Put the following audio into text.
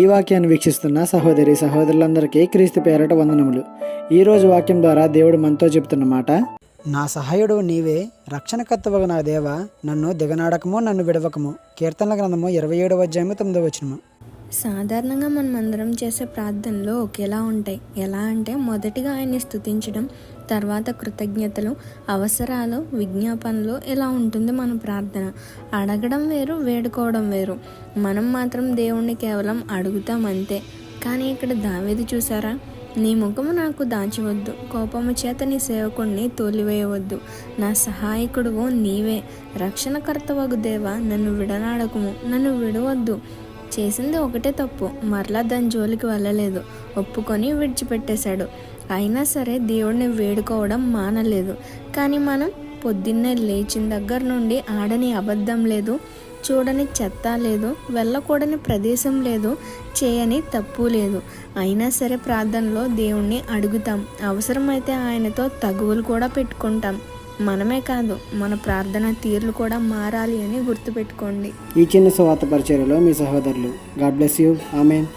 ఈ వాక్యాన్ని వీక్షిస్తున్న సహోదరి సహోదరులందరికీ క్రీస్తు పేరట వందనములు. ఈరోజు వాక్యం ద్వారా దేవుడు మనతో చెబుతున్న మాట: నా సహాయుడు నీవే, రక్షణకర్తవగు నా దేవ, నన్ను దిగనాడకము, నన్ను విడవకము. కీర్తనల గ్రంథము 27:9. సాధారణంగా మనం అందరం చేసే ప్రార్థనలు ఒకేలా ఉంటాయి. ఎలా అంటే మొదటిగా ఆయన్ని స్తుతించడం, తర్వాత కృతజ్ఞతలు, అవసరాలు, విజ్ఞాపనలు, ఇలా ఉంటుంది మన ప్రార్థన. అడగడం వేరు, వేడుకోవడం వేరు. మనం మాత్రం దేవుణ్ణి కేవలం అడుగుతాం అంతే. కానీ ఇక్కడ దావీదు చూసారా? నీ ముఖము నాకు దాచివద్దు, కోపము చేత నీ సేవకుణ్ణి తోలివేయవద్దు. నా సహాయకుడువు నీవే, రక్షణకర్తవగు దేవా, నన్ను విడనాడకము, నన్ను విడవద్దు. చేసింది ఒకటే తప్పు, మరలా దాని జోలికి వెళ్ళలేదు, ఒప్పుకొని విడిచిపెట్టేశాడు. అయినా సరే దేవుడిని వేడుకోవడం మానలేదు. కానీ మనం పొద్దున్నే లేచిన దగ్గర నుండి ఆడని అబద్ధం లేదు, చూడని చెత్త లేదు, వెళ్ళకూడని ప్రదేశం లేదు, చేయని తప్పు లేదు. అయినా సరే ప్రార్థనలో దేవుణ్ణి అడుగుతాం. అవసరమైతే ఆయనతో తగువులు కూడా పెట్టుకుంటాం. మనమే కాదు, మన ప్రార్థన తీరులు కూడా మారాలి అని గుర్తుపెట్టుకోండి. ఈ చిన్న సువార్త పరిచర్యలో మీ సహోదరులు. God bless you. ఆమేన్.